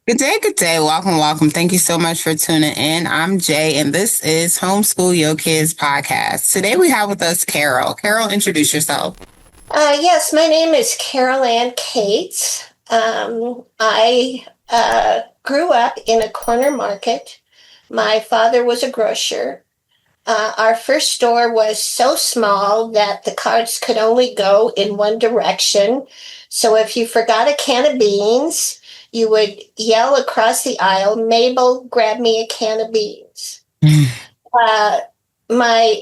Good day, good day. Welcome, welcome. Thank you so much for tuning in. I'm Jay, and this is Homeschool Yo Kids podcast. Today we have with us Carol. Carol, introduce yourself. Yes, my name is Carol Ann Cates. I grew up in a corner market. My father was a grocer. Our first store was so small that the carts could only go in one direction. So if you forgot a can of beans, you would yell across the aisle, Mabel, grab me a can of beans. Uh, my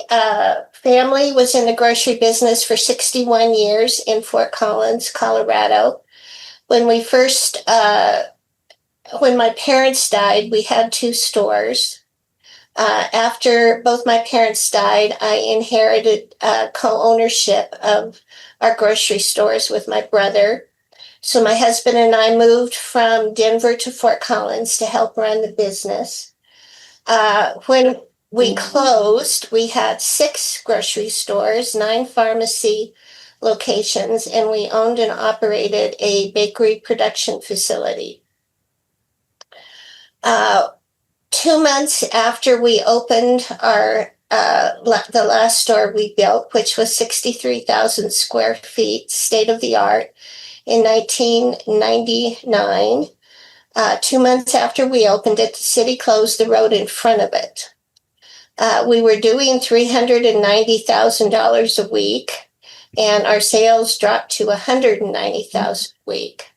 family was in the grocery business for 61 years in Fort Collins, Colorado. When we first, when my parents died, we had two stores. After both my parents died, I inherited co ownership of our grocery stores with my brother. So my husband and I moved from Denver to Fort Collins to help run the business. When we closed, we had six grocery stores, nine pharmacy locations, and we owned and operated a bakery production facility. Uh, 2 months after we opened the last store we built, which was 63,000 square feet, state of the art, in 1999. 2 months after we opened it, the city closed the road in front of it. We were doing $390,000 a week, and our sales dropped to $190,000 a week.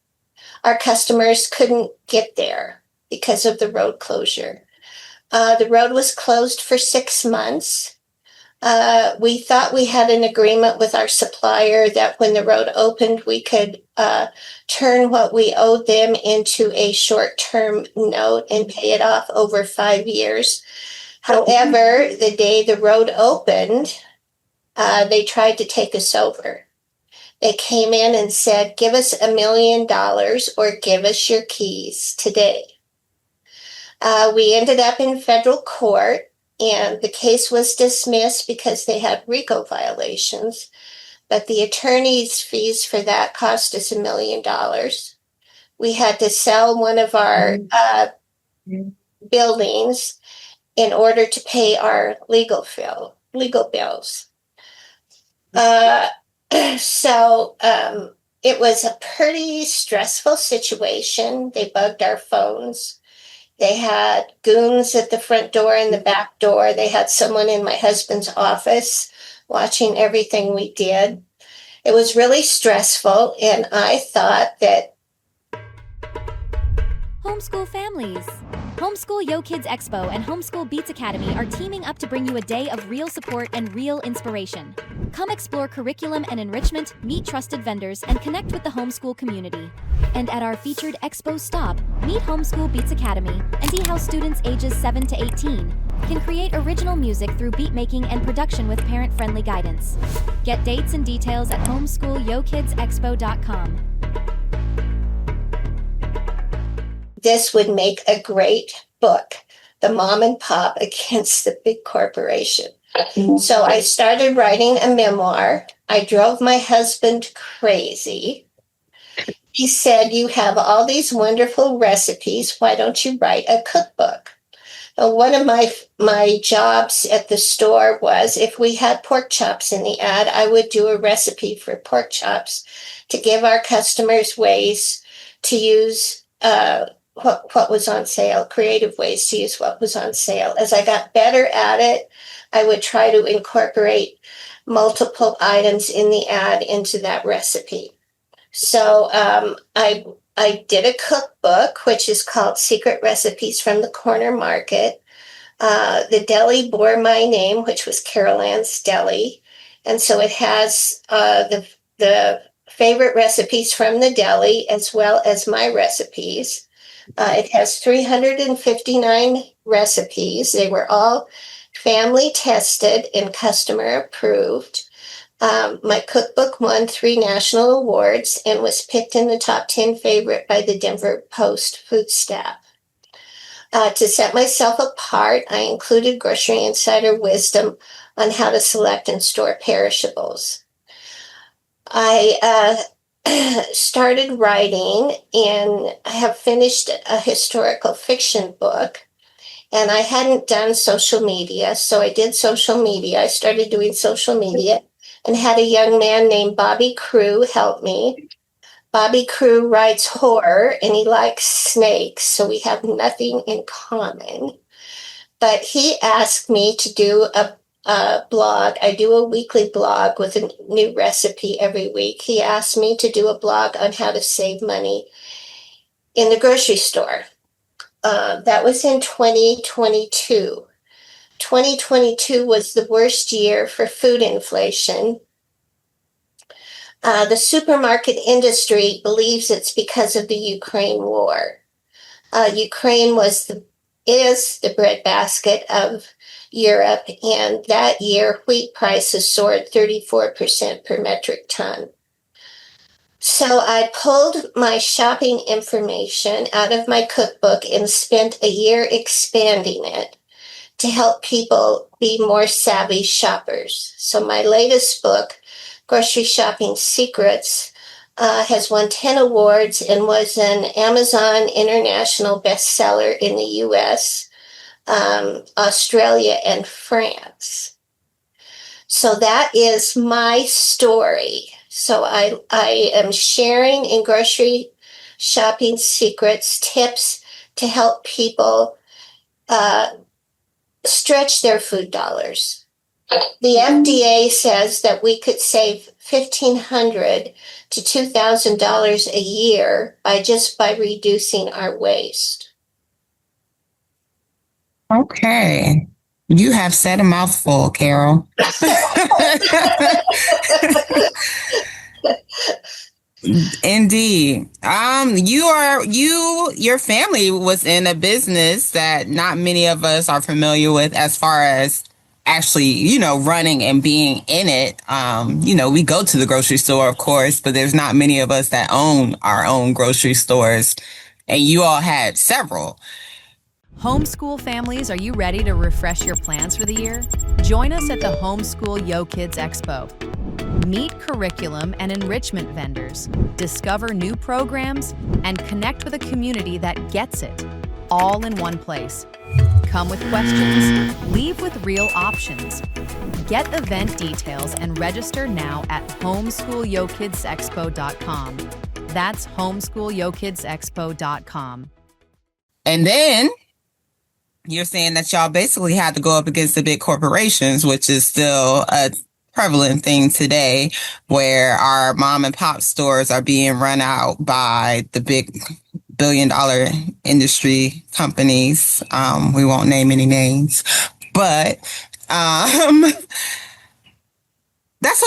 Our customers couldn't get there because of the road closure. The road was closed for 6 months. We thought we had an agreement with our supplier that when the road opened, we could turn what we owed them into a short-term note and pay it off over 5 years. However, the day the road opened, they tried to take us over. They came in and said, give us $1 million or give us your keys today. We ended up in federal court, and the case was dismissed because they had RICO violations. But the attorney's fees for that cost us $1 million. We had to sell one of our buildings in order to pay our legal bills. So it was a pretty stressful situation. They bugged our phones. They had goons at the front door and the back door. They had someone in my husband's office watching everything we did. It was really stressful, and I thought that Homeschool families. Homeschool Yo Kids Expo and Homeschool Beats Academy are teaming up to bring you a day of real support and real inspiration. Come explore curriculum and enrichment, meet trusted vendors, and connect with the homeschool community. And at our featured Expo stop, meet Homeschool Beats Academy and see how students ages 7 to 18 can create original music through beat making and production with parent-friendly guidance. Get dates and details at homeschoolyokidsexpo.com. this would make a great book, The Mom and Pop Against the Big Corporation. So I started writing a memoir. I drove my husband crazy. He said, you have all these wonderful recipes. Why don't you write a cookbook? One of my jobs at the store was if we had pork chops in the ad, I would do a recipe for pork chops to give our customers ways to use what was on sale, creative ways to use what was on sale. As I got better at it, I would try to incorporate multiple items in the ad into that recipe. So I did a cookbook, which is called Secret Recipes from the Corner Market. The deli bore my name, which was Carol Ann's Deli. And so it has the favorite recipes from the deli as well as my recipes. It has 359 recipes. They were all family tested and customer approved. My cookbook won 3 national awards and was picked in the top 10 favorite by the Denver Post food staff. To set myself apart, I included grocery insider wisdom on how to select and store perishables. I started writing, and I have finished a historical fiction book. And I hadn't done social media, so I did social media. I started doing social media and had a young man named Bobby Crew help me. Bobby Crew writes horror and he likes snakes, so we have nothing in common. But he asked me to do a blog. I do a weekly blog with a new recipe every week. He asked me to do a blog on how to save money in the grocery store. That was in 2022. 2022 was the worst year for food inflation. The supermarket industry believes it's because of the Ukraine war. Ukraine is the breadbasket of Europe, and that year wheat prices soared 34% per metric ton. So I pulled my shopping information out of my cookbook and spent a year expanding it to help people be more savvy shoppers. So my latest book, Grocery Shopping Secrets, has won 10 awards and was an Amazon international bestseller in the US, Australia, and France. So that is my story. So I am sharing in Grocery Shopping Secrets tips to help people stretch their food dollars. The FDA says that we could save $1,500 to $2,000 a year by reducing our waste. Okay. You have said a mouthful, Carol. Indeed. Your family was in a business that not many of us are familiar with as far as actually, running and being in it. We go to the grocery store, of course, but there's not many of us that own our own grocery stores. And you all had several. Homeschool families, are you ready to refresh your plans for the year? Join us at the Homeschool Yo Kids Expo. Meet curriculum and enrichment vendors, discover new programs, and connect with a community that gets it, all in one place. Come with questions, leave with real options. Get event details and register now at homeschoolyokidsexpo.com. That's homeschoolyokidsexpo.com. And then you're saying that y'all basically had to go up against the big corporations, which is still a prevalent thing today, where our mom and pop stores are being run out by the big billion-dollar industry companies. We won't name any names, but that's a lot. That's a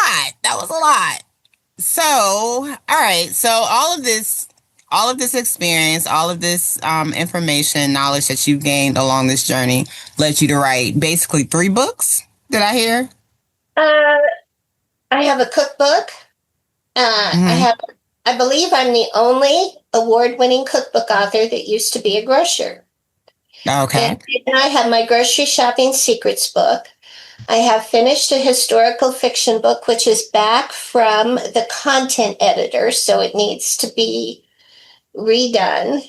lot. That was a lot. So, all right. So all of this experience, all of this information, knowledge that you've gained along this journey led you to write basically 3 books. Did I hear? I have a cookbook. I believe I'm the only award-winning cookbook author that used to be a grocer. Okay. And I have my Grocery Shopping Secrets book. I have finished a historical fiction book, which is back from the content editor, so it needs to be redone.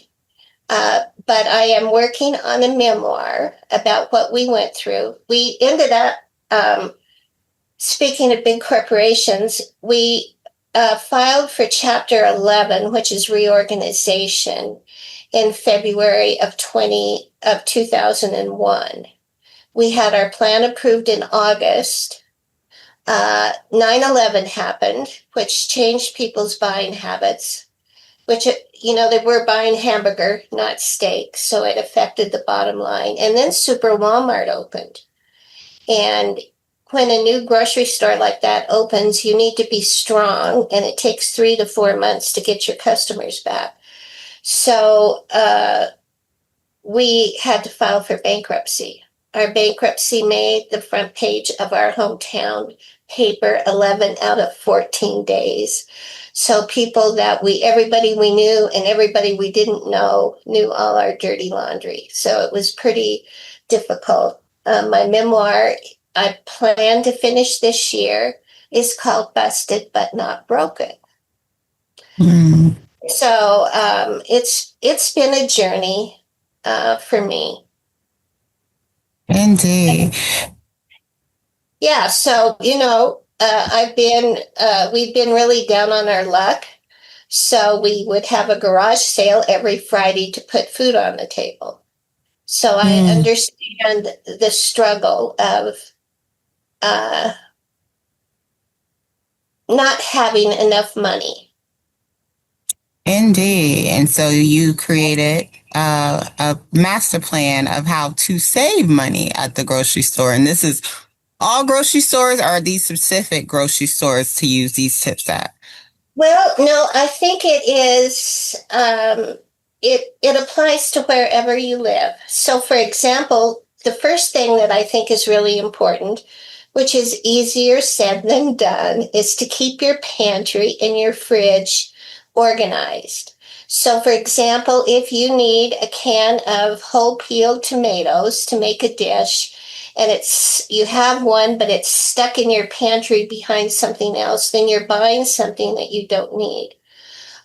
But I am working on a memoir about what we went through. We ended up, speaking of big corporations, we filed for Chapter 11, which is reorganization, in February of 2001. We had our plan approved in August. 9/11 happened, which changed people's buying habits, which, they were buying hamburger, not steak, so it affected the bottom line. And then Super Walmart opened. And when a new grocery store like that opens, you need to be strong, and it takes 3 to 4 months to get your customers back. So we had to file for bankruptcy. Our bankruptcy made the front page of our hometown paper 11 out of 14 days. So people everybody we knew and everybody we didn't know knew all our dirty laundry. So it was pretty difficult. My memoir, I plan to finish this year. is called Busted But Not Broken. Mm. So it's been a journey for me. Indeed. Yeah, so we've been really down on our luck. So we would have a garage sale every Friday to put food on the table. So I understand the struggle of uh, not having enough money. Indeed. And so you created a master plan of how to save money at the grocery store. And this is all grocery stores, or are these specific grocery stores to use these tips at? Well, no, I think it is. It applies to wherever you live. So, for example, the first thing that I think is really important, which is easier said than done, is to keep your pantry and your fridge organized. So, for example, if you need a can of whole peeled tomatoes to make a dish, and you have one, but it's stuck in your pantry behind something else, then you're buying something that you don't need.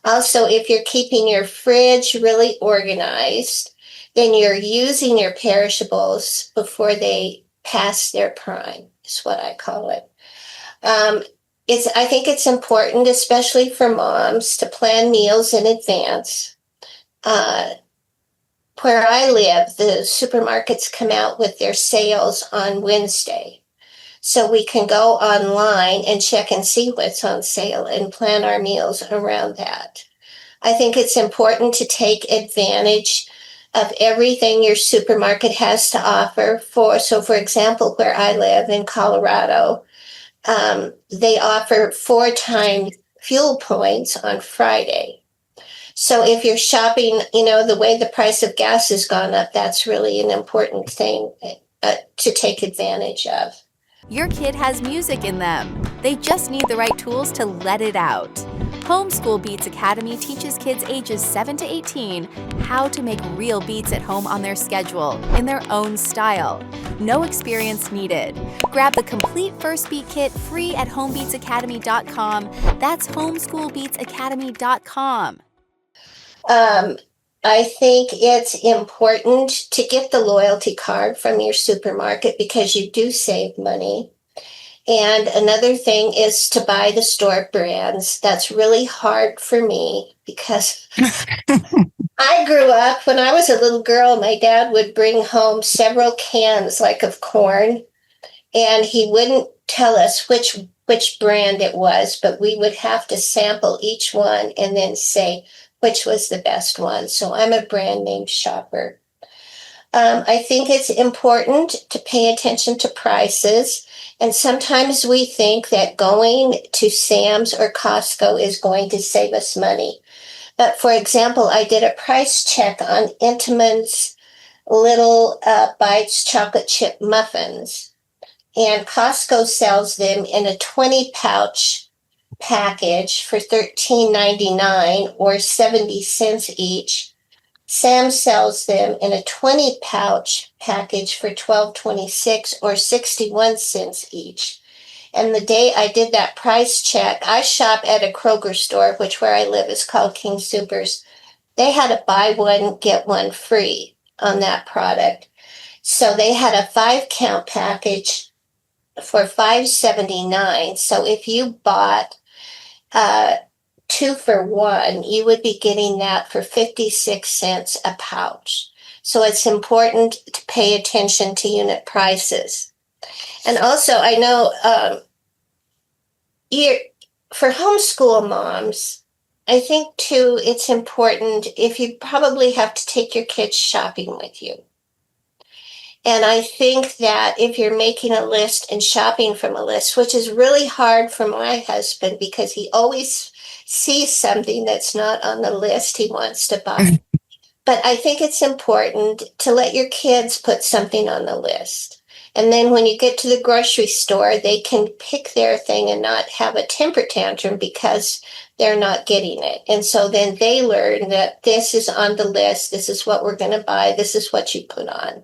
Also, if you're keeping your fridge really organized, then you're using your perishables before they pass their prime, is what I call it. I think it's important, especially for moms, to plan meals in advance. Where I live, the supermarkets come out with their sales on Wednesday. So we can go online and check and see what's on sale and plan our meals around that. I think it's important to take advantage of everything your supermarket has to offer. For example, where I live in Colorado, they offer 4 times fuel points on Friday. So if you're shopping, the way the price of gas has gone up, that's really an important thing to take advantage of. Your kid has music in them. They just need the right tools to let it out. Homeschool Beats Academy teaches kids ages 7 to 18 how to make real beats at home on their schedule, in their own style. No experience needed. Grab the complete First Beat Kit free at homebeatsacademy.com. That's homeschoolbeatsacademy.com. I think it's important to get the loyalty card from your supermarket because you do save money. And another thing is to buy the store brands. That's really hard for me because I grew up, when I was a little girl, my dad would bring home several cans of corn, and he wouldn't tell us which brand it was, but we would have to sample each one and then say which was the best one. So I'm a brand name shopper. I think it's important to pay attention to prices. And sometimes we think that going to Sam's or Costco is going to save us money. But for example, I did a price check on Entenmann's Little Bites chocolate chip muffins. And Costco sells them in a 20-pouch package for $13.99 or 70 cents each. Sam sells them in a 20-pouch package for $12.26 or 61 cents each. And the day I did that price check, I shop at a Kroger store, which where I live is called King Soopers. They had a buy one, get one free on that product. So they had a 5-count package for $5.79. So if you bought 2 for $1, you would be getting that for 56 cents a pouch. So it's important to pay attention to unit prices. And also, I know for homeschool moms, I think too, it's important if you probably have to take your kids shopping with you. And I think that if you're making a list and shopping from a list, which is really hard for my husband because he always sees something that's not on the list he wants to buy. But I think it's important to let your kids put something on the list. And then when you get to the grocery store, they can pick their thing and not have a temper tantrum because they're not getting it. And so then they learn that this is on the list. This is what we're going to buy. This is what you put on.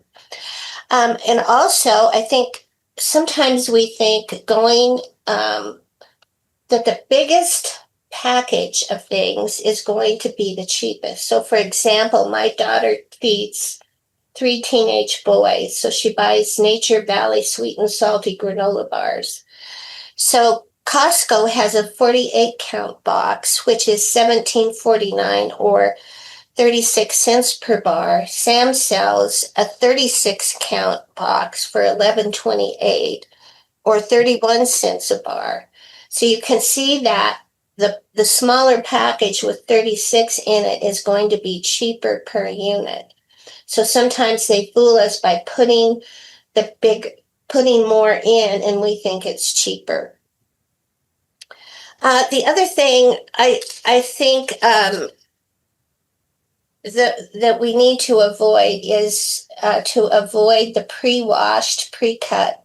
And also, I think sometimes we think going that the biggest package of things is going to be the cheapest. So, for example, my daughter feeds 3 teenage boys, so she buys Nature Valley sweet and salty granola bars. So Costco has a 48 count box, which is $17.49 or 36 cents per bar. Sam sells a 36 count box for $11.28 or 31 cents a bar. So you can see that the smaller package with 36 in it is going to be cheaper per unit. So sometimes they fool us by putting more in, and we think it's cheaper. The other thing I think that we need to avoid is to avoid the pre-washed, pre-cut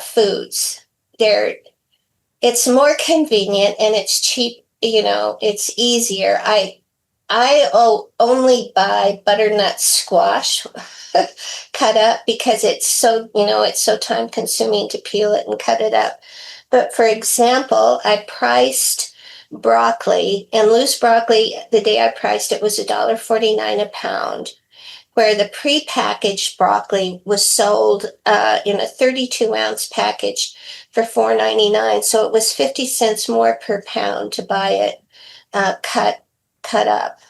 foods. It's more convenient and it's cheap. It's easier. I only buy butternut squash cut up because it's so time consuming to peel it and cut it up. But for example, I priced broccoli, and loose broccoli, the day I priced it, was $1.49 a pound, where the prepackaged broccoli was sold in a 32-ounce package for $4.99. So it was 50 cents more per pound to buy it cut up.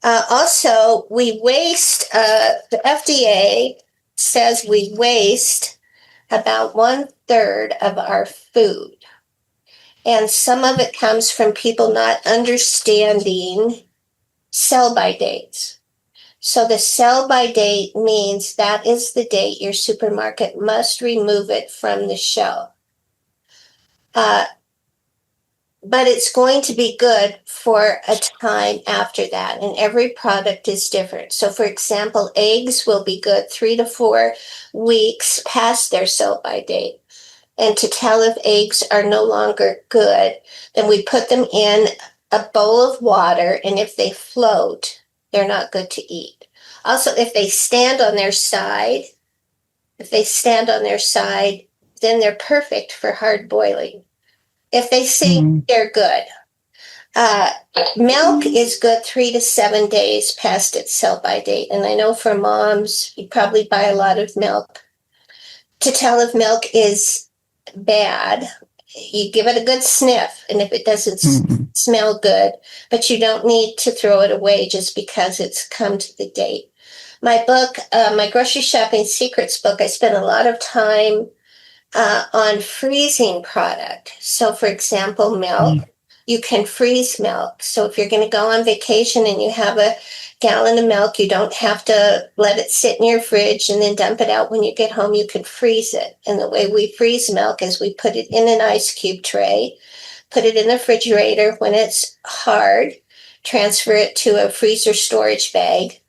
Also, we waste, the FDA says we waste about 1/3 of our food. And some of it comes from people not understanding sell-by dates. So the sell-by date means that is the date your supermarket must remove it from the shelf. But it's going to be good for a time after that, and every product is different. So, for example, eggs will be good 3 to 4 weeks past their sell-by date. And to tell if eggs are no longer good, then we put them in a bowl of water, and if they float, they're not good to eat. Also, if they stand on their side, then they're perfect for hard boiling. If they sink, they're good. Milk is good 3 to 7 days past its sell-by date. And I know for moms, you probably buy a lot of milk. To tell if milk is bad, you give it a good sniff. And if it doesn't smell good, but you don't need to throw it away just because it's come to the date. My book, my Grocery Shopping Secrets book, I spent a lot of time on freezing product. So, for example, milk, you can freeze milk. So if you're going to go on vacation and you have a gallon of milk, you don't have to let it sit in your fridge and then dump it out when you get home. You can freeze it. And the way we freeze milk is we put it in an ice cube tray, put it in the refrigerator. When it's hard, transfer it to a freezer storage bag,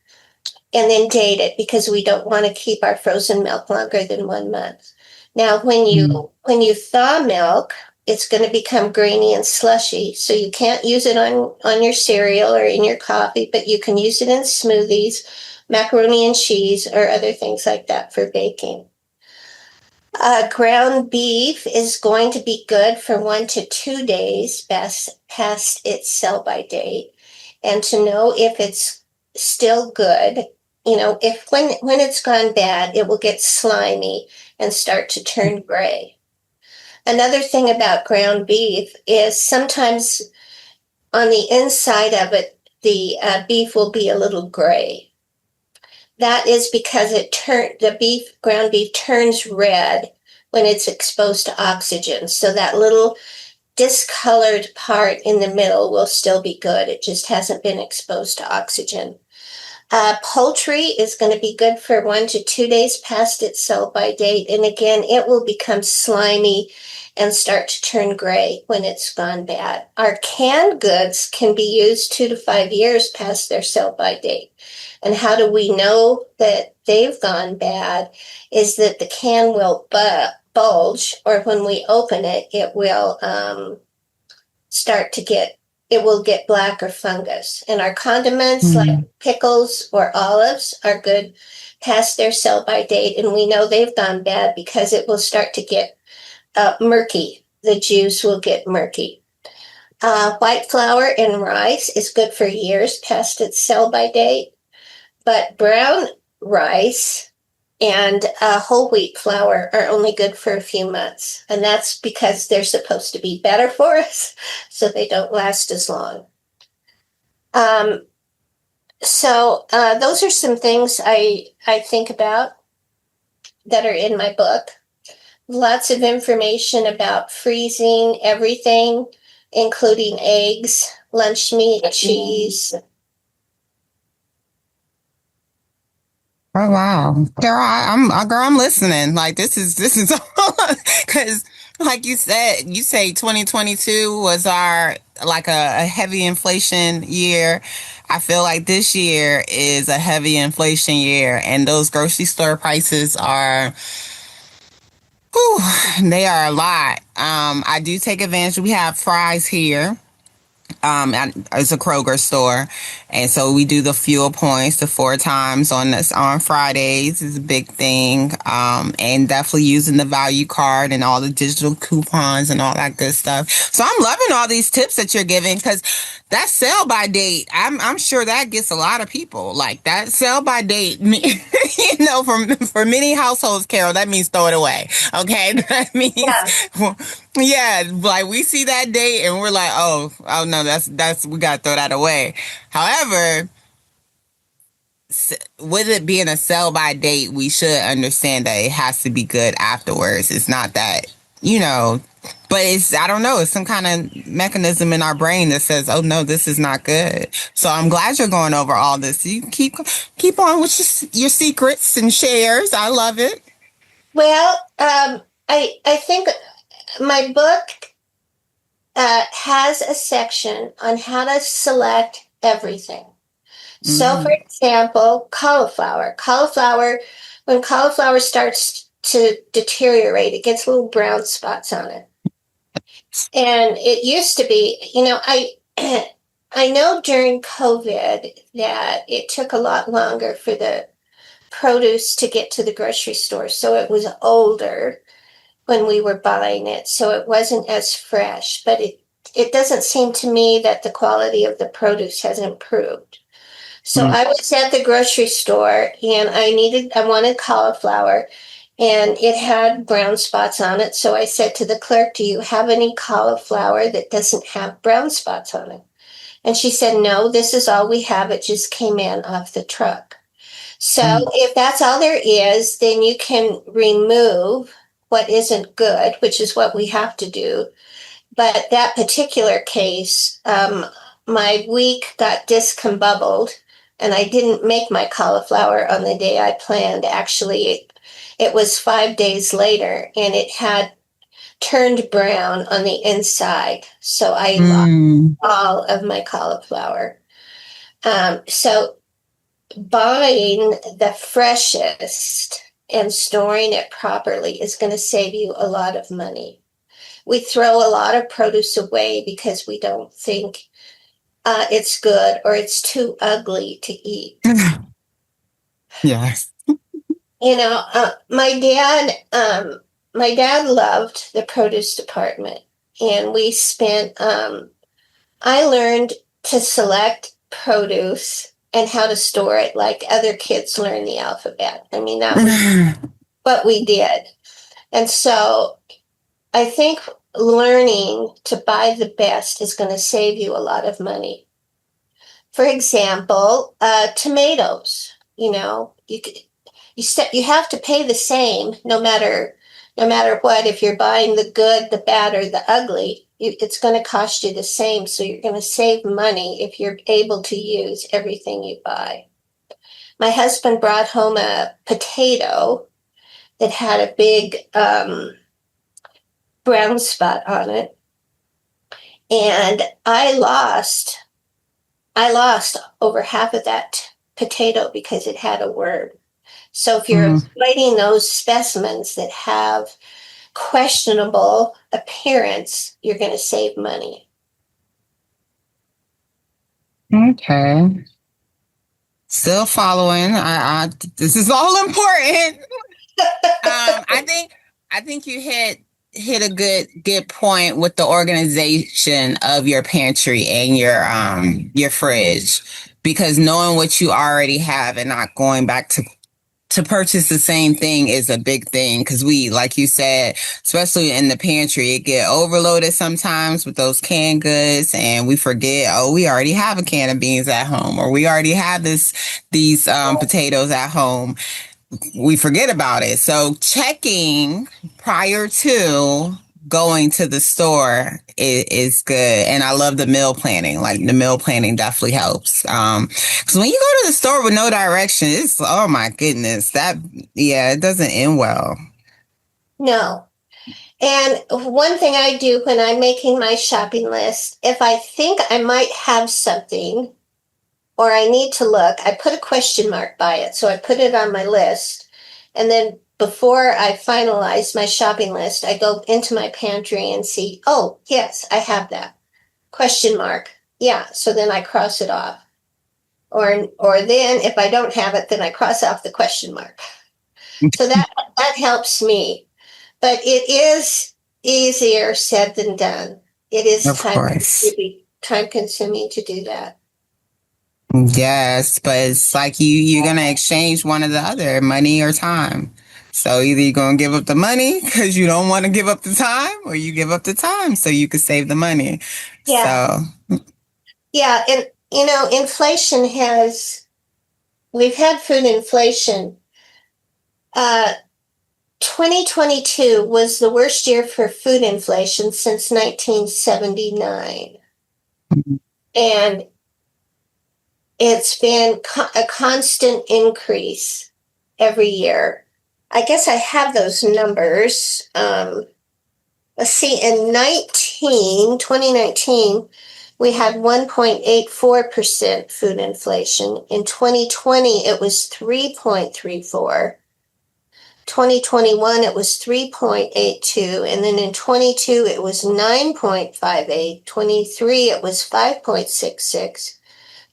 and then date it, because we don't want to keep our frozen milk longer than 1 month. Now, when you thaw milk, it's going to become grainy and slushy. So you can't use it on your cereal or in your coffee, but you can use it in smoothies, macaroni and cheese, or other things like that for baking. Ground beef is going to be good for 1 to 2 days past its sell-by date. And to know if it's still good, if when it's gone bad, it will get slimy and start to turn gray. Another thing about ground beef is sometimes on the inside of it, the beef will be a little gray. That is because ground beef turns red when it's exposed to oxygen. So that little discolored part in the middle will still be good. It just hasn't been exposed to oxygen. Poultry is going to be good for 1 to 2 days past its sell-by date. And again, it will become slimy and start to turn gray when it's gone bad. Our canned goods can be used 2 to 5 years past their sell-by date. And how do we know that they've gone bad? Is that the can will bulge, or when we open it, it will it will get black or fungus. And our condiments like pickles or olives are good past their sell-by date, and we know they've gone bad because it will start to get murky. the juice will get murky. White flour and rice is good for years past its sell-by date, but brown rice and whole wheat flour are only good for a few months. And that's because they're supposed to be better for us, so they don't last as long. So those are some things I think about that are in my book. Lots of information about freezing everything, including eggs, lunch meat, cheese. Oh wow, girl, I'm listening. Like this is because, like you said, you say 2022 was our like a heavy inflation year. I feel like this year is a heavy inflation year, and those grocery store prices are, whew, they are a lot. I do take advantage. We have fries here. It's a Kroger store, and so we do the fuel points the 4 times on Fridays is a big thing. And definitely using the value card and all the digital coupons and all that good stuff. So I'm loving all these tips that you're giving, because that sell by date, I'm sure that gets a lot of people. Like that sell by date, for many households, Carol, that means throw it away. Okay, that means. Yeah. Yeah, like we see that date and we're like, oh no, that's we gotta throw that away. However, with it being a sell by date, we should understand that it has to be good afterwards. It's not that, but I don't know, it's some kind of mechanism in our brain that says, oh no, this is not good. So I'm glad you're going over all this. You keep on with your secrets and shares. I love it. Well, I think my book has a section on how to select everything. So, for example, cauliflower. When cauliflower starts to deteriorate, it gets little brown spots on it. And it used to be, I know during COVID that it took a lot longer for the produce to get to the grocery store. So it was older when we were buying it, so it wasn't as fresh. But it doesn't seem to me that the quality of the produce has improved. So I was at the grocery store and I wanted cauliflower, and it had brown spots on it. So I said to the clerk, "Do you have any cauliflower that doesn't have brown spots on it?" And she said, "No, this is all we have. It just came in off the truck." So if that's all there is, then you can remove what isn't good, which is what we have to do. But that particular case, my week got discombobbled, and I didn't make my cauliflower on the day I planned. Actually, it was 5 days later, and it had turned brown on the inside. So I lost all of my cauliflower. So buying the freshest and storing it properly is going to save you a lot of money. We throw a lot of produce away because we don't think it's good or it's too ugly to eat. Yes. My dad loved the produce department, and we spent, I learned to select produce and how to store it like other kids learn the alphabet. I mean, that was what we did. And so I think learning to buy the best is going to save you a lot of money. For example, tomatoes, you have to pay the same no matter what. If you're buying the good, the bad, or the ugly, it's going to cost you the same. So you're going to save money if you're able to use everything you buy. My husband brought home a potato that had a big brown spot on it, and I lost over half of that potato because it had a worm. So if you're avoiding those specimens that have questionable appearance, you're going to save money. Okay. Still following. This is all important. I think you hit hit a good point with the organization of your pantry and your fridge, because knowing what you already have and not going back to purchase the same thing is a big thing, because we, like you said, especially in the pantry, it get overloaded sometimes with those canned goods, and we forget, oh, we already have a can of beans at home, or we already have these potatoes at home. We forget about it. So checking prior to going to the store is good. And I love the meal planning. Like, the meal planning definitely helps. Because when you go to the store with no direction, it's, oh my goodness, it doesn't end well. No. And one thing I do when I'm making my shopping list, if I think I might have something or I need to look, I put a question mark by it. So I put it on my list. And then before I finalize my shopping list, I go into my pantry and see, oh, yes, I have that. Question mark. Yeah. So then I cross it off. Or then if I don't have it, then I cross off the question mark. So that helps me. But it is easier said than done. It is time consuming to do that. Yes, but it's like you're going to exchange one or the other, money or time. So either you're going to give up the money because you don't want to give up the time, or you give up the time so you can save the money. Yeah. So. Yeah. And, we've had food inflation. 2022 was the worst year for food inflation since 1979. Mm-hmm. And it's been a constant increase every year. I guess I have those numbers. Let's see, in 2019, we had 1.84% food inflation. In 2020, it was 3.34. 2021, it was 3.82. And then in 22, it was 9.58. 23, it was 5.66.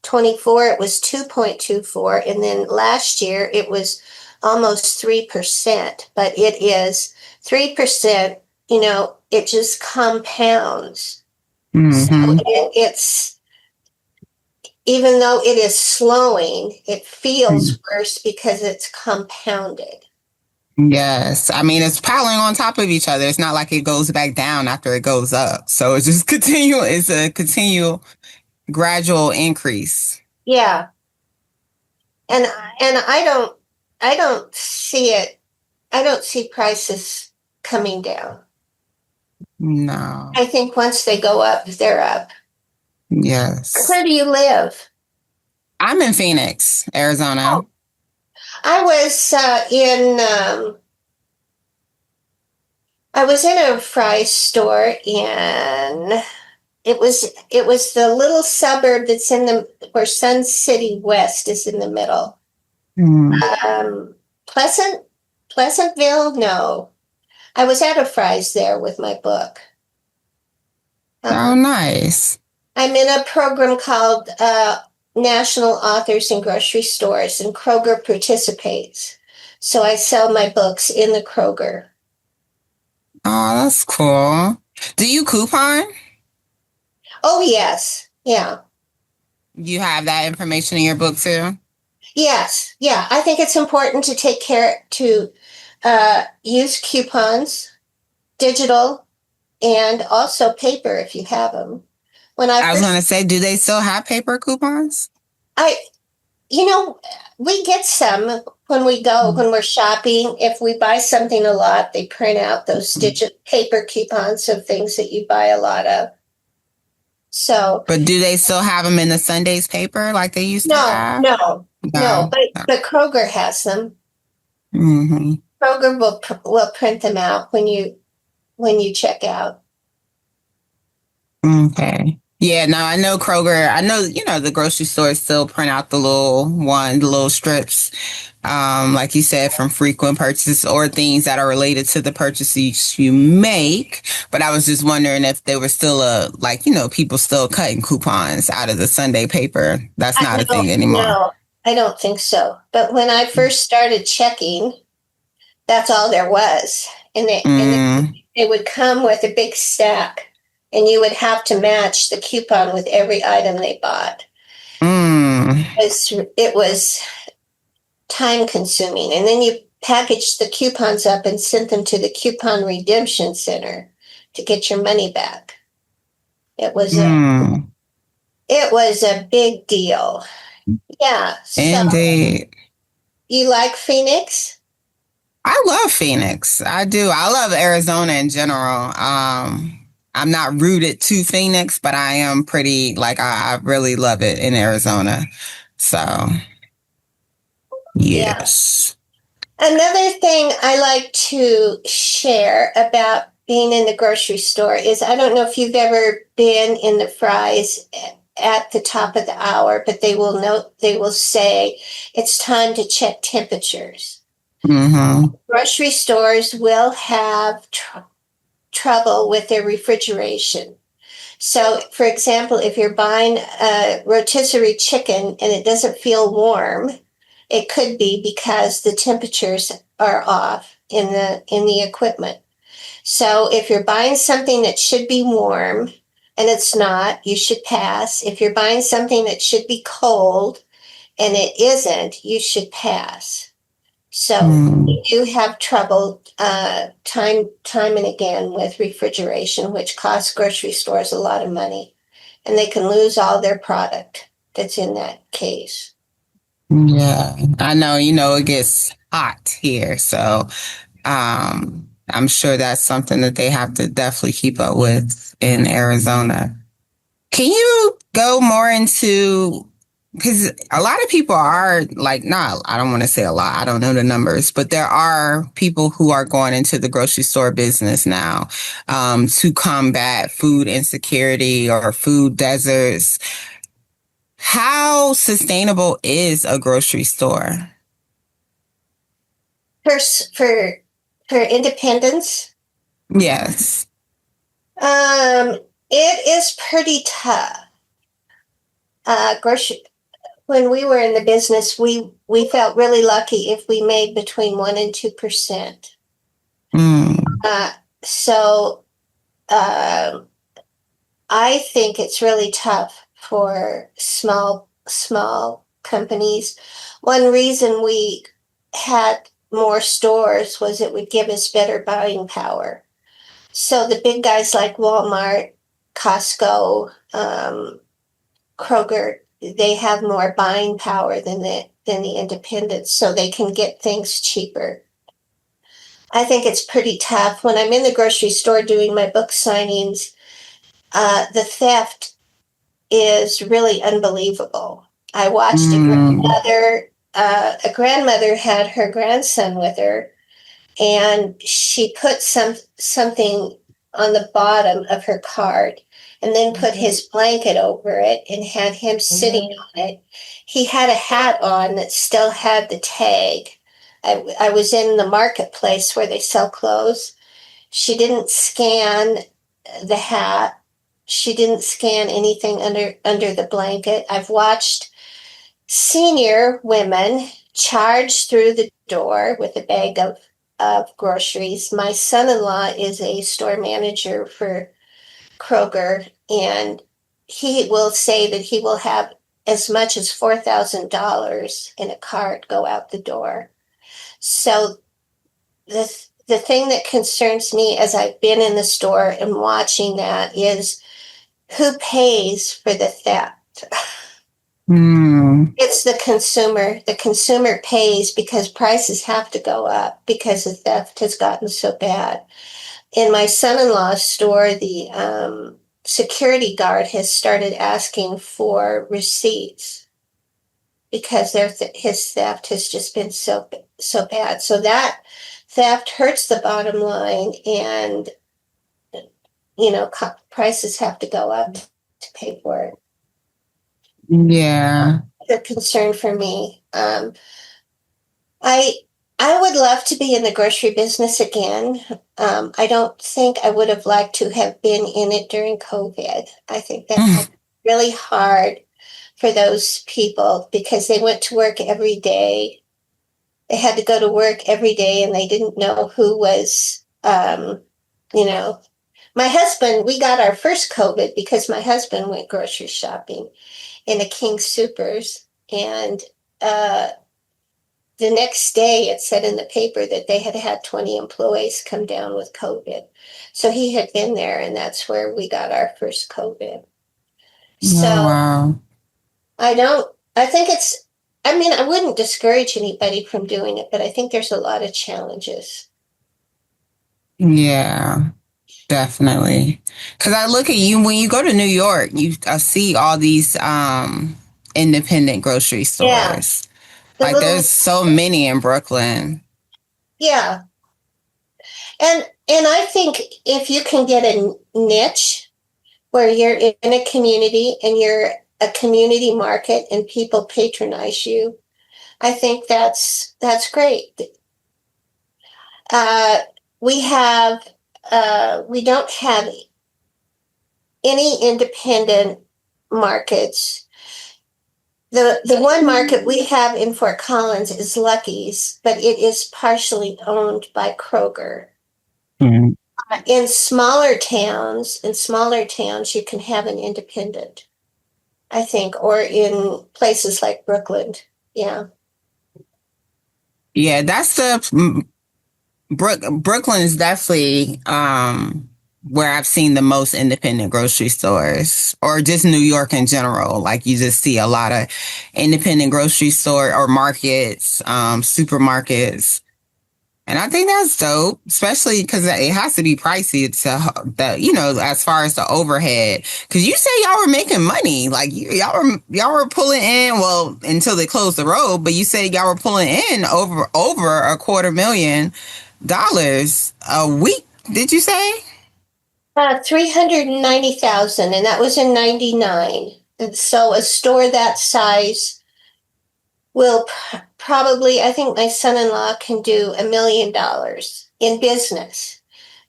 24, it was 2.24. And then last year, it was almost 3%. But it is 3%, it just compounds. Mm-hmm. So it's, even though it is slowing, it feels worse because it's compounded. Yes. I mean, it's piling on top of each other. It's not like it goes back down after it goes up. So it's just it's a continual gradual increase. Yeah. And I don't see it. I don't see prices coming down. No. I think once they go up, they're up. Yes. Where do you live? I'm in Phoenix, Arizona. Oh. I was in a fry store, and it was the little suburb that's where Sun City West is in the middle. Pleasantville? No. I was at a Fry's there with my book. Oh, nice. I'm in a program called National Authors in Grocery Stores, and Kroger participates. So I sell my books in the Kroger. Oh, that's cool. Do you coupon? Oh, yes. Yeah. You have that information in your book too? Yes. Yeah. I think it's important to take care to use coupons, digital, and also paper if you have them. I was going to say, do they still have paper coupons? We get some when we're shopping. If we buy something a lot, they print out those paper coupons of things that you buy a lot of. So, but do they still have them in the Sunday's paper like they used to have? No. But Kroger has them. Mm-hmm. Kroger will print them out when you check out. Okay. Yeah, no, I know Kroger. I know, the grocery stores still print out the little strips, like you said, from frequent purchases or things that are related to the purchases you make. But I was just wondering if there was still people still cutting coupons out of the Sunday paper. That's not a thing anymore. No, I don't think so. But when I first started checking, that's all there was. and Mm, they would come with a big stack, and you would have to match the coupon with every item they bought. mm, It was time consuming, and then you packaged the coupons up and sent them to the coupon redemption center to get your money back. It was mm. a big deal. Yeah. So Indeed. you like Phoenix? I love Phoenix. I do. I love Arizona in general. I'm not rooted to Phoenix, but I am pretty, like, I really love it in Arizona. So, Yeah. yes. Another thing I like to share about being in the grocery store is I don't know if you've ever been in the fries at the top of the hour, but they will say it's time to check temperatures. Mm-hmm. Grocery stores will have trouble with their refrigeration. So, for example, if you're buying a rotisserie chicken and it doesn't feel warm, it could be because the temperatures are off in the equipment. So, if you're buying something that should be warm and it's not, you should pass. If you're buying something that should be cold and it isn't, you should pass. So we do have trouble time and again with refrigeration, which costs grocery stores a lot of money, and they can lose all their product that's in that case. Yeah. I know, it gets hot here. So, I'm sure that's something that they have to definitely keep up with in Arizona. Can you go more into, because a lot of people are like, not, I don't want to say a lot, I don't know the numbers, but there are people who are going into the grocery store business now to combat food insecurity or food deserts. How sustainable is a grocery store? For independence, Yes. it is pretty tough. Grocery When we were in the business, we felt really lucky if we made between 1% and 2%. Mm. So I think it's really tough for small companies. One reason we had more stores was it would give us better buying power. So the big guys like Walmart, Costco, Kroger, they have more buying power than the independents, so they can get things cheaper. I think it's pretty tough. When I'm in the grocery store doing my book signings, the theft is really unbelievable. I watched a grandmother had her grandson with her, and she put something on the bottom of her cart and then put his blanket over it and had him sitting on it. He had a hat on that still had the tag. I was in the marketplace where they sell clothes. She didn't scan the hat. She didn't scan anything under the blanket. I've watched senior women charge through the door with a bag of groceries. My son-in-law is a store manager for Kroger, and he will say that he will have as much as $4,000 in a cart go out the door. So the thing that concerns me as I've been in the store and watching that is who pays for the theft? It's the consumer. The consumer pays because prices have to go up because the theft has gotten so bad. In my son-in-law's store, the security guard has started asking for receipts because his theft has just been so bad. So that theft hurts the bottom line, and prices have to go up to pay for it. Yeah. A concern for me. I would love to be in the grocery business again. I don't think I would have liked to have been in it during COVID. I think that's really hard for those people because they went to work every day. They had to go to work every day, and they didn't know who was You know, my husband, we got our first COVID because my husband went grocery shopping in a King Supers, and the next day it said in the paper that they had had 20 employees come down with COVID. So he had been there, and that's where we got our first COVID. So Oh, wow. I think I mean, I wouldn't discourage anybody from doing it, but I think there's a lot of challenges. Yeah, definitely. Because I look at you when you go to New York, I see all these independent grocery Yeah, stores. the Like little, there's so many in Brooklyn. yeah. And I think if you can get a niche where you're in a community and you're a community market and people patronize you, I think that's great. Uh, we have we don't have any independent markets. The one market we have in Fort Collins is Lucky's, but it is partially owned by Kroger. Mhm. In smaller towns, you can have an independent, I think, or in places like Brooklyn. Yeah. Yeah, that's Brooklyn is definitely where I've seen the most independent grocery stores, or just New York in general. Like you just see a lot of independent grocery store or markets, supermarkets. And I think that's dope, especially because it has to be pricey as far as the overhead. Because you say y'all were making money, like y'all were pulling in. Well, until they closed the road, but you said y'all were pulling in over $250,000 a week. Did you say? 390,000, and that was in 99. And so a store that size will probably, I think my son-in-law can do $1 million in business.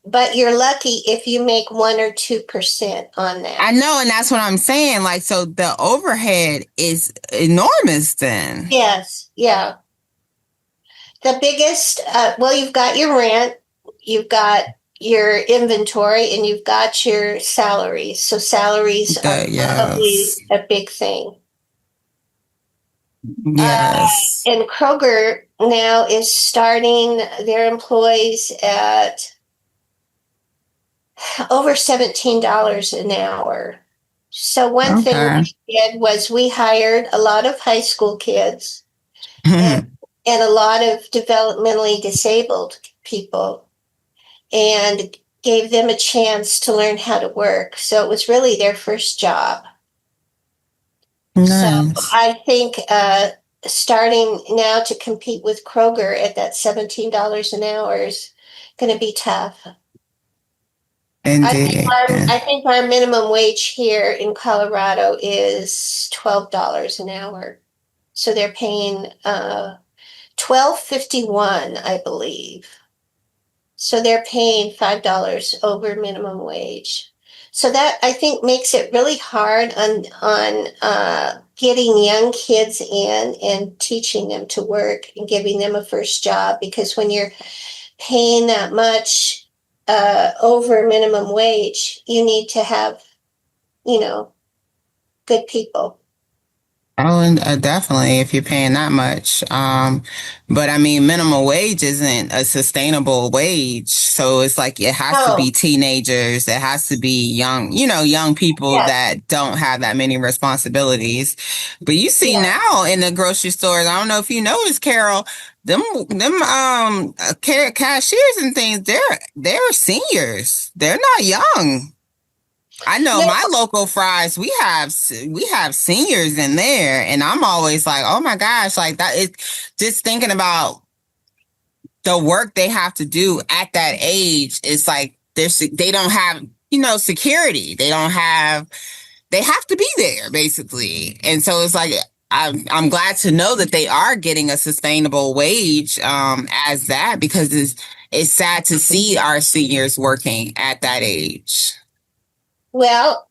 But you're lucky if you make 1 or 2% on that. I know, and that's what I'm saying. Like, so the overhead is enormous then. Yes, yeah. The biggest, well, you've got your rent, you've got your inventory, and you've got your salaries. So salaries are probably Yes. a big thing. Yes. And Kroger now is starting their employees at over $17 an hour. So one thing Okay. we did was we hired a lot of high school kids and a lot of developmentally disabled people and gave them a chance to learn how to work. So it was really their first job. So Nice. I think starting now to compete with Kroger at that $17 an hour is going to be tough. Indeed. I think our minimum wage here in Colorado is $12 an hour. So they're paying $12.51, I believe. So they're paying $5 over minimum wage. So that I think makes it really hard on getting young kids in and teaching them to work and giving them a first job, because when you're paying that much over minimum wage, you need to have, good people. Oh, and definitely if you're paying that much. But I mean, minimum wage isn't a sustainable wage. So it's like it has to Oh, be teenagers. It has to be young people yes, that don't have that many responsibilities. But you see yeah. now in the grocery stores, I don't know if you noticed, Carol, cashiers and things, they're seniors. They're not young. I know No, my local fries, we have seniors in there, and I'm always like, oh my gosh, like that is just thinking about the work they have to do at that age. It's like they don't have, security. They have to be there basically. And so it's like I'm glad to know that they are getting a sustainable wage as that, because it's sad to see our seniors working at that age. well,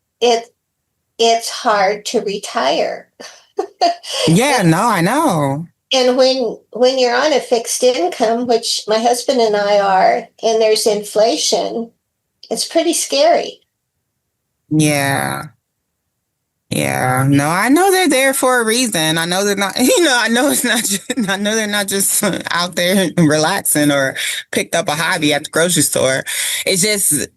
it's hard to retire. Yeah, no, I know. And when you're on a fixed income, which my husband and I are, and there's inflation, it's pretty scary. Yeah. Yeah, no, I know they're there for a reason. I know they're not, I know it's not, I know they're not just out there relaxing or picked up a hobby at the grocery store. It's just,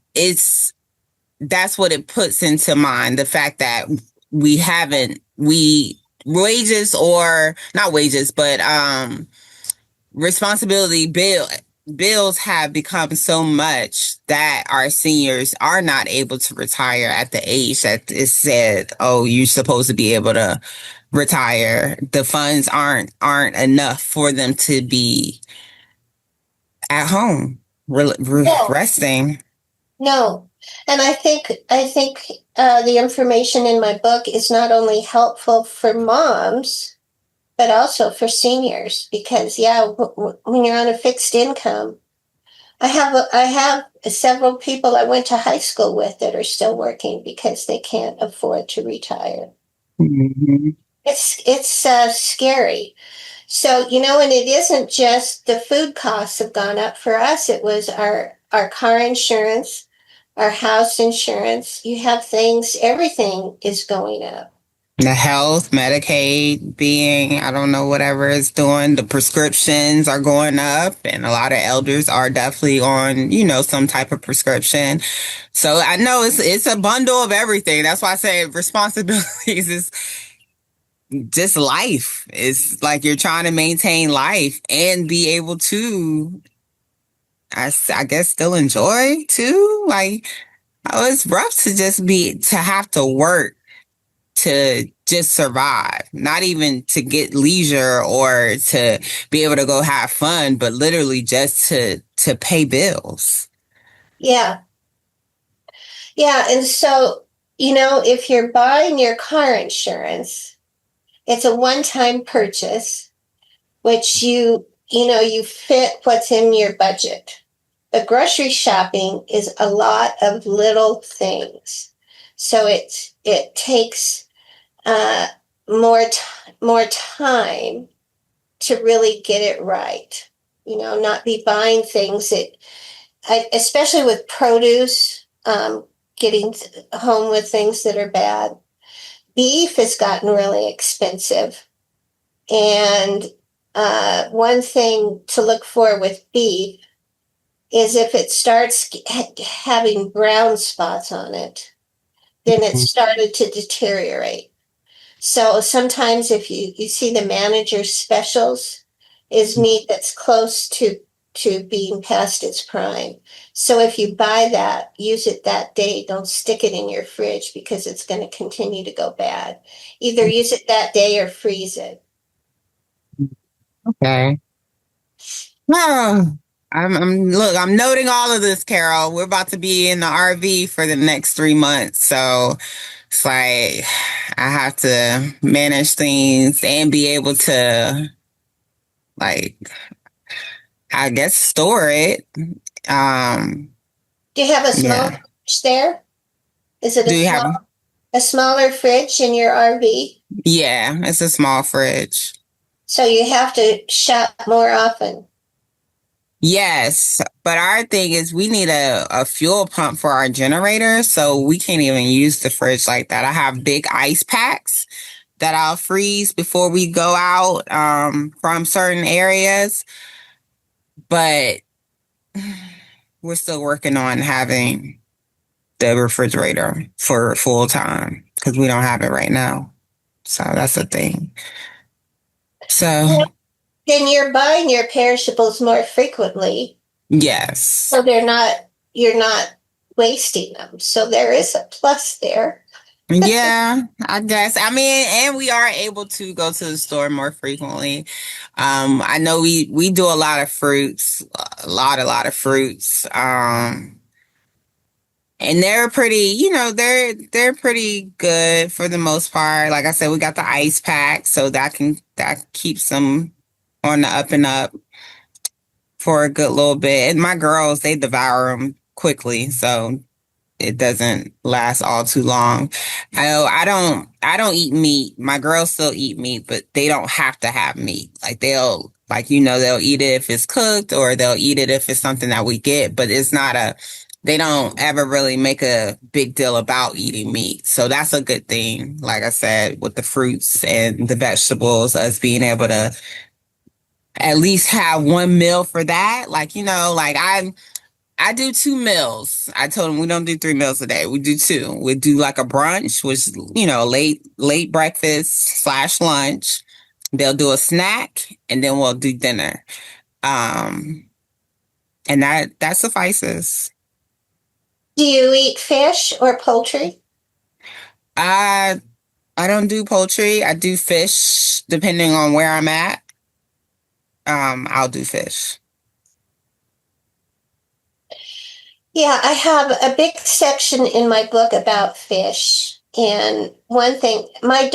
that's what it puts into mind. The fact that wages or not wages, but, responsibility bills have become so much that our seniors are not able to retire at the age that is said, oh, you're supposed to be able to retire. The funds aren't enough for them to be at home No, resting. no. And I think the information in my book is not only helpful for moms, but also for seniors because yeah, when you're on a fixed income, I have several people I went to high school with that are still working because they can't afford to retire. Mhm. It's scary. So, and it isn't just the food costs have gone up for us. It was our car insurance, our house insurance. You have things, everything is going up. The health, Medicaid being, I don't know, whatever it's doing. The prescriptions are going up, and a lot of elders are definitely on, some type of prescription. So I know it's a bundle of everything. That's why I say responsibilities is just life. It's like you're trying to maintain life and be able to, I guess, still enjoy too. Like, oh, it's rough to to have to work to just survive, not even to get leisure or to be able to go have fun, but literally just to pay bills. Yeah. Yeah. And so, if you're buying your car insurance, it's a one-time purchase, which you fit what's in your budget. But grocery shopping is a lot of little things. So it takes uh, more time to really get it right. Not be buying things especially with produce, getting home with things that are bad. Beef has gotten really expensive. And one thing to look for with beef is if it starts having brown spots on it, then it's started to deteriorate. So sometimes if you see the manager's specials is meat that's close to being past its prime. So if you buy that, use it that day. Don't stick it in your fridge because it's going to continue to go bad. Either use it that day or freeze it. Okay. Oh, I'm noting all of this, Carol. We're about to be in the RV for the next 3 months. So it's like I have to manage things and be able to, like, I guess, store it. Um, Do you have a small yeah. fridge there? Is it Do you have? a smaller fridge in your RV? Yeah, it's a small fridge. So you have to shop more often. Yes, but our thing is we need a fuel pump for our generator, so we can't even use the fridge like that. I have big ice packs that I'll freeze before we go out from certain areas, but we're still working on having the refrigerator for full time because we don't have it right now. So that's the thing. So Then you're buying your perishables more frequently, yes. so you're not wasting them. So there is a plus there. Yeah, I guess. I mean, and we are able to go to the store more frequently. I know we do a lot of fruits, a lot of fruits. And they're pretty, they're pretty good for the most part. Like I said, we got the ice pack, so that keeps them on the up and up for a good little bit. And my girls, they devour them quickly, so it doesn't last all too long. I don't eat meat. My girls still eat meat, but they don't have to have meat. Like they'll eat it if it's cooked, or they'll eat it if it's something that we get, but they don't ever really make a big deal about eating meat. So that's a good thing. Like I said, with the fruits and the vegetables, us being able to at least have one meal for that. Like, I do 2 meals. I told them we don't do 3 meals a day. We do 2. We do like a brunch, which, late breakfast/lunch. They'll do a snack, and then we'll do dinner. And that suffices. Do you eat fish or poultry? I I don't do poultry. I do fish depending on where I'm at. I'll do fish. Yeah, I have a big section in my book about fish. And one thing, my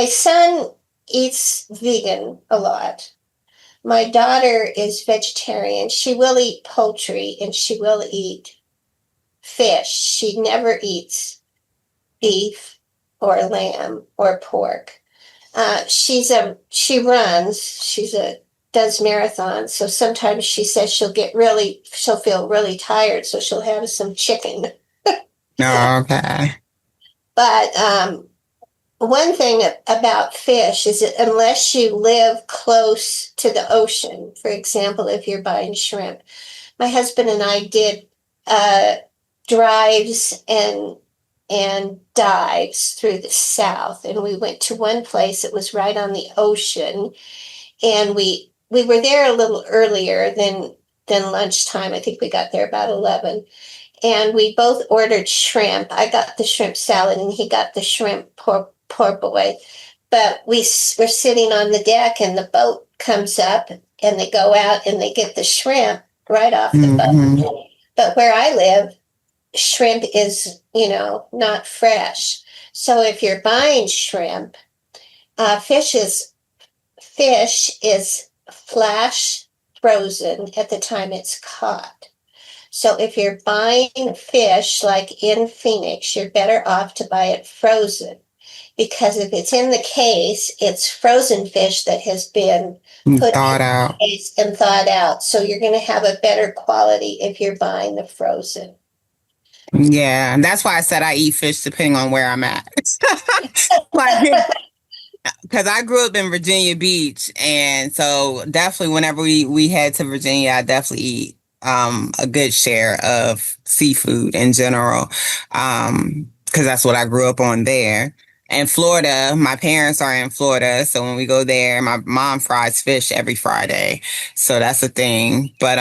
son eats vegan a lot. My daughter is vegetarian. She will eat poultry and she will eat fish. She never eats beef or lamb or pork. She does marathons. So sometimes she says she'll feel really tired. So she'll have some chicken. Oh, okay. But one thing about fish is that unless you live close to the ocean, for example, if you're buying shrimp, my husband and I did drives and dives through the South, and we went to one place that was right on the ocean, and we were there a little earlier than lunchtime. I think we got there about 11. And we both ordered shrimp. I got the shrimp salad and he got the shrimp poor boy. But we're sitting on the deck and the boat comes up and they go out and they get the shrimp right off the boat. But where I live, shrimp is, not fresh. So if you're buying shrimp, fish is flash frozen at the time it's caught. So if you're buying fish like in Phoenix, you're better off to buy it frozen, because if it's in the case, it's frozen fish that has been put Thawed in out. the case and thawed out. So you're going to have a better quality if you're buying the frozen. Yeah, and that's why I said I eat fish depending on where I'm at. Like, because I grew up in Virginia Beach, and so definitely whenever we head to Virginia, I definitely eat a good share of seafood in general, because that's what I grew up on there. And Florida, my parents are in Florida, so when we go there, my mom fries fish every Friday, so that's the thing. But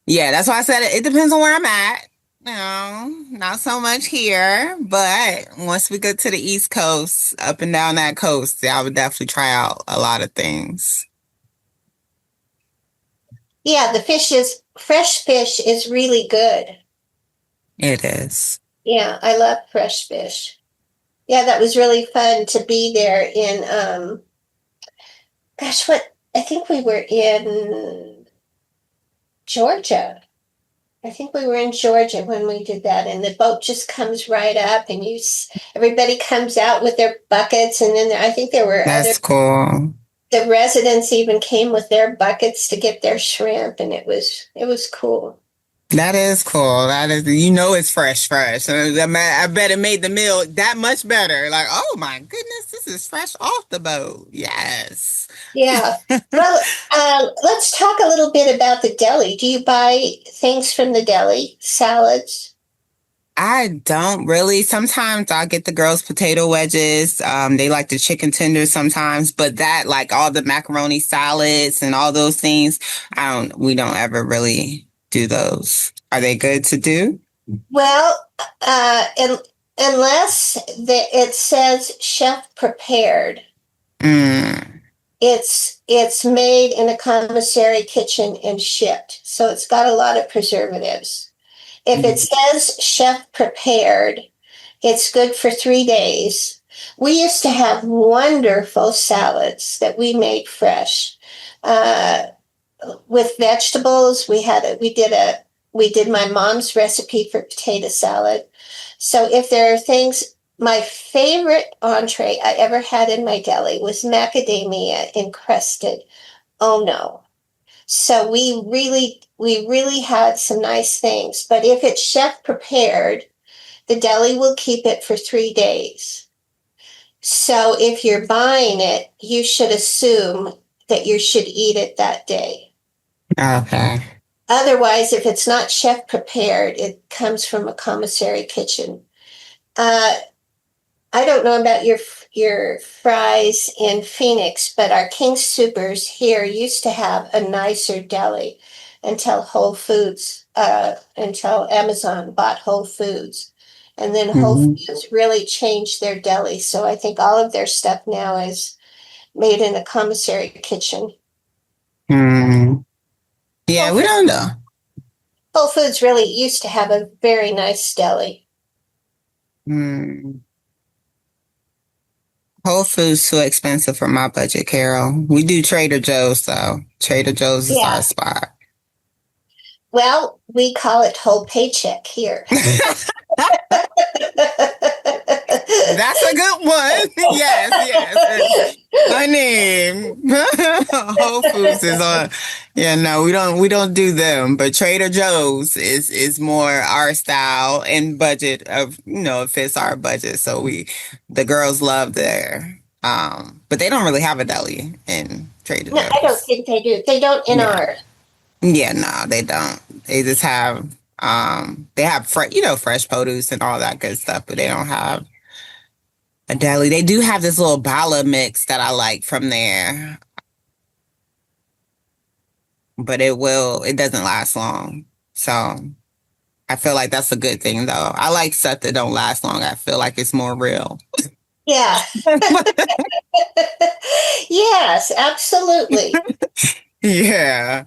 yeah, that's why I said it depends on where I'm at. Not so much here, but once we get to the East Coast, up and down that coast, I would definitely try out a lot of things. Yeah, fresh fish is really good. It is. Yeah, I love fresh fish. Yeah, that was really fun to be there in, I think we were in Georgia. I think we were in Georgia when we did that, and the boat just comes right up, and everybody comes out with their buckets, and then I think there were That's cool. The residents even came with their buckets to get their shrimp, and it was cool. That is cool. It's fresh. I bet it made the meal that much better. Like, oh my goodness, this is fresh off the boat. Yes. Yeah. Well, let's talk a little bit about the deli. Do you buy things from the deli? Salads? I don't really. Sometimes I'll get the girls' potato wedges. They like the chicken tenders sometimes, but that, like all the macaroni salads and all those things, we don't ever really do those. Are they good to do? Well, unless it says chef prepared. It's made in a commissary kitchen and shipped. So it's got a lot of preservatives. If it says chef prepared, it's good for 3 days. We used to have wonderful salads that we made fresh with vegetables. We did We did my mom's recipe for potato salad. So if there are things, my favorite entree I ever had in my deli was macadamia encrusted. Oh no. So we really had some nice things. But if it's chef prepared, the deli will keep it for 3 days. So if you're buying it, you should assume that you should eat it that day. Okay. Otherwise, if it's not chef prepared, it comes from a commissary kitchen. Uh, I don't know about your fries in Phoenix, but our King Supers here used to have a nicer deli until until Amazon bought Whole Foods. And then Whole Hmm. Foods really changed their deli. So I think all of their stuff now is made in a commissary kitchen. Mm. Yeah, Whole we Foods, don't know. Whole Foods really used to have a very nice deli. Mm. Whole Foods too expensive for my budget, Carol. We do Trader Joe's though. Trader Joe's is our Yeah. spot. Well, we call it whole paycheck here. That's a good one. Yes, yes. Honey, Whole Foods is on. Yeah, no, we don't do them. But Trader Joe's is more our style and budget of it fits our budget. So the girls love there. But they don't really have a deli in Trader No, I don't Joe's. think they do. They don't in Yeah, ours. yeah, no, they don't. They just have they have fresh produce and all that good stuff, but they don't have a deli. They do have this little bala mix that I like from there, but it doesn't last long. So I feel like that's a good thing though. I like stuff that don't last long. I feel like it's more real. Yeah. Yes, absolutely. Yeah.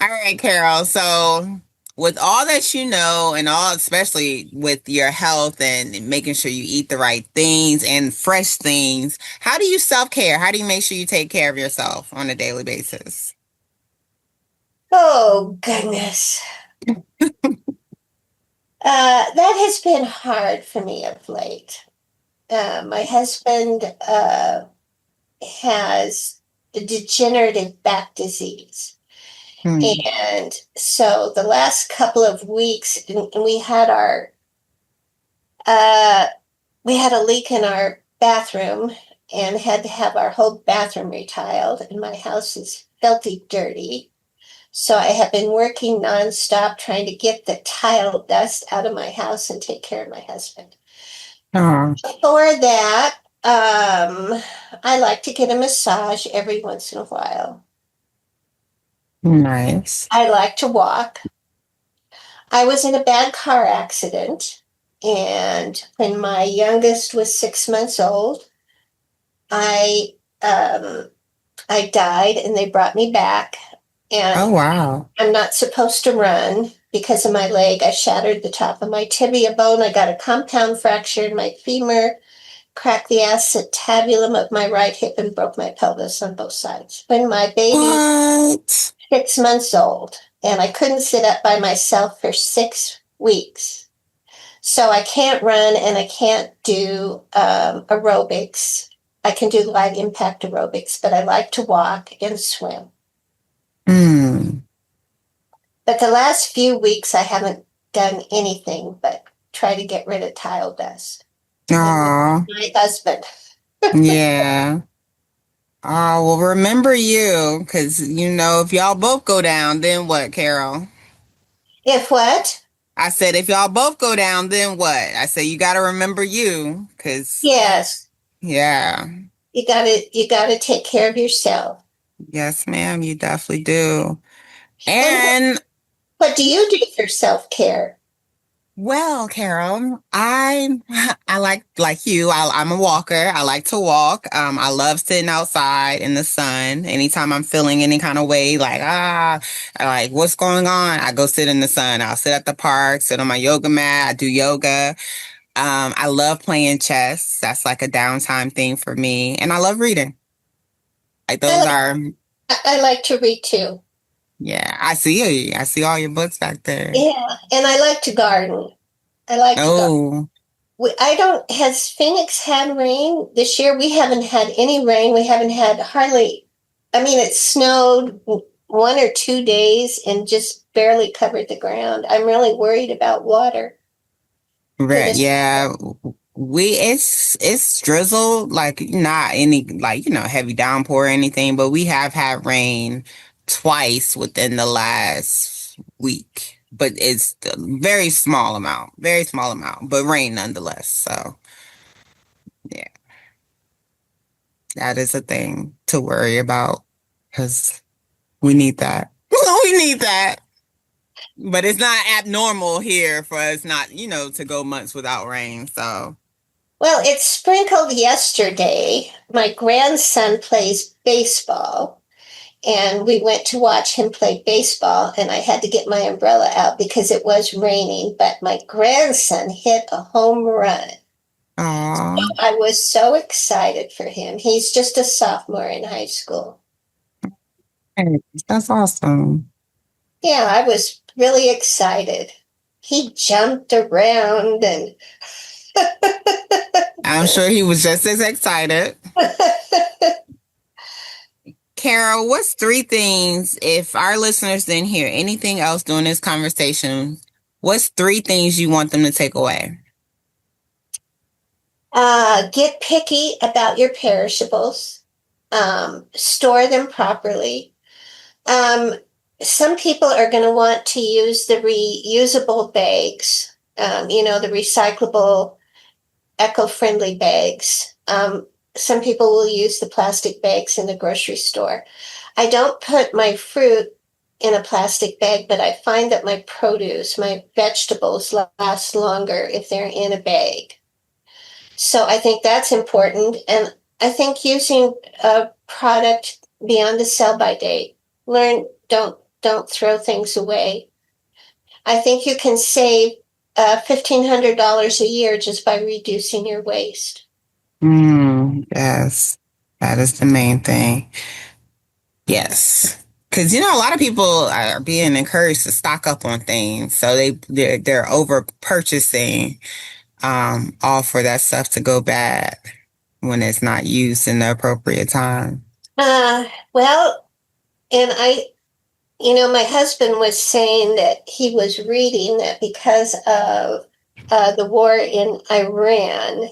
All right, Carol. So with all that you know and all, especially with your health and making sure you eat the right things and fresh things, how do you self-care? How do you make sure you take care of yourself on a daily basis? Oh, goodness. That has been hard for me of late. My husband has a degenerative back disease. Hmm. And so the last couple of weeks, and uh, we had a leak in our bathroom and had to have our whole bathroom retiled. And my house is filthy dirty. So I have been working nonstop trying to get the tile dust out of my house and take care of my husband. Oh, For that, I like to get a massage every once in a while. nice. I like to walk. I was in a bad car accident, and when my youngest was 6 months old, I um, I died, and they brought me back. Oh, And wow. I'm not supposed to run because of my leg. I shattered the top of my tibia bone. I got a compound fracture in my femur, cracked the acetabulum of my right hip, and broke my pelvis on both sides. When my baby What? 6 months old, and I couldn't sit up by myself for 6 weeks. So I can't run and I can't do aerobics. I can do light impact aerobics, but I like to walk and swim. Hmm. But the last few weeks, I haven't done anything but try to get rid of tile dust. And Oh, my husband. yeah. Oh, well, remember you, because, if y'all both go down, then what, Carol? If what? I said, if y'all both go down, then what? I said, you got to remember you, because, Yes, yeah. you gotta take care of yourself. Yes, ma'am, you definitely do. And And what do you do for self-care? well, Carol, I like you. I'm a walker. I like to walk. I love sitting outside in the sun. Anytime I'm feeling any kind of way, like what's going on, I go sit in the sun. I'll sit at the park, sit on my yoga mat. I do yoga. I love playing chess. That's like a downtime thing for me, and I love reading. Like I those like, are I like to read too. Yeah, I see you. I see all your books back there. Yeah, and I like to garden. I like to garden. Oh, I don't, has Phoenix had rain this year? We haven't had any rain. We haven't had hardly, I mean, it snowed 1 or 2 days and just barely covered the ground. I'm really worried about water for right. this. Yeah. It's drizzled, like not any like, heavy downpour or anything, but we have had rain twice within the last week. But it's a very small amount, but rain nonetheless. So yeah, that is a thing to worry about because we need that. We need that. But it's not abnormal here for us not, to go months without rain. So, Well, it sprinkled yesterday. My grandson plays baseball, and we went to watch him play baseball, and I had to get my umbrella out because it was raining, but my grandson hit a home run. aw, I was so excited for him. He's just a sophomore in high school. hey, that's awesome. Yeah, I was really excited. He jumped around and I'm sure he was just as excited. Carol, what's three things, if our listeners didn't hear anything else during this conversation, what's three things you want them to take away? get picky about your perishables. Store them properly. Um, some people are going to want to use the reusable bags, the recyclable, eco-friendly bags. Some people will use the plastic bags in the grocery store. I don't put my fruit in a plastic bag, but I find that my produce, my vegetables last longer if they're in a bag. So I think that's important. And I think using a product beyond the sell by date. Don't throw things away. I think you can save $1,500 a year just by reducing your waste. Yes, that is the main thing. Yes. Because a lot of people are being encouraged to stock up on things, so they're over purchasing, all for that stuff to go bad when it's not used in the appropriate time. Well, and my husband was saying that he was reading that because of the war in Iran,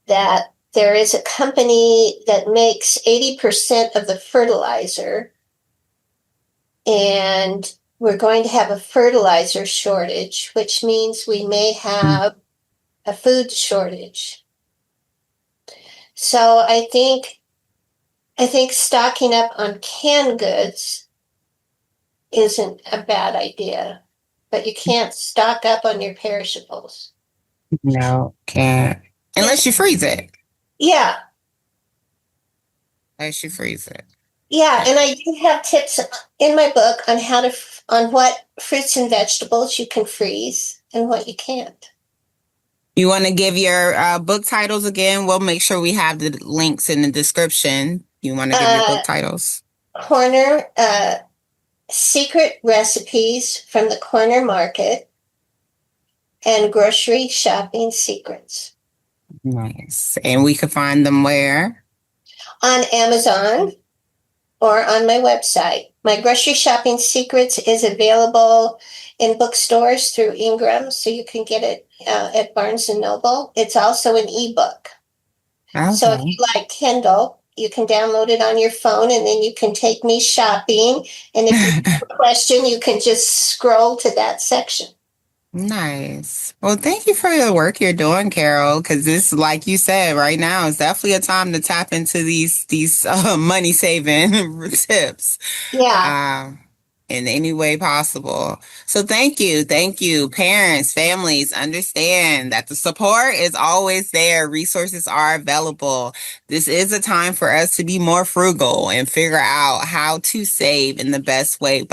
that there is a company that makes 80% of the fertilizer, and we're going to have a fertilizer shortage, which means we may have a food shortage. So I think stocking up on canned goods isn't a bad idea, but you can't stock up on your perishables. No, can't. Unless you freeze it. Yeah. Unless you freeze it. Yeah, and I do have tips in my book on on what fruits and vegetables you can freeze and what you can't. You want to give your book titles again? We'll make sure we have the links in the description. You want to give your book titles? Corner Secret Recipes from the Corner Market and Grocery Shopping Secrets. Nice. And we could find them where? On Amazon or on my website. My Grocery Shopping Secrets is available in bookstores through Ingram, so you can get it at Barnes & Noble. It's also an ebook. Okay. So if you like Kindle, you can download it on your phone, and then you can take me shopping. And if you have a question, you can just scroll to that section. Nice. Well, thank you for the work you're doing, Carol, because this, like you said, right now is definitely a time to tap into these money saving tips. Yeah. In any way possible. So thank you. Parents, families, understand that the support is always there. Resources are available. This is a time for us to be more frugal and figure out how to save in the best way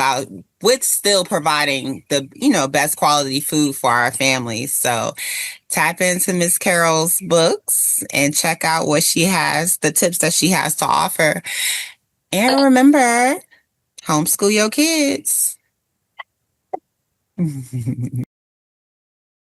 with still providing the, best quality food for our families. So tap into Miss Carol's books and check out what she has, the tips that she has to offer. And remember, Homeschool your kids.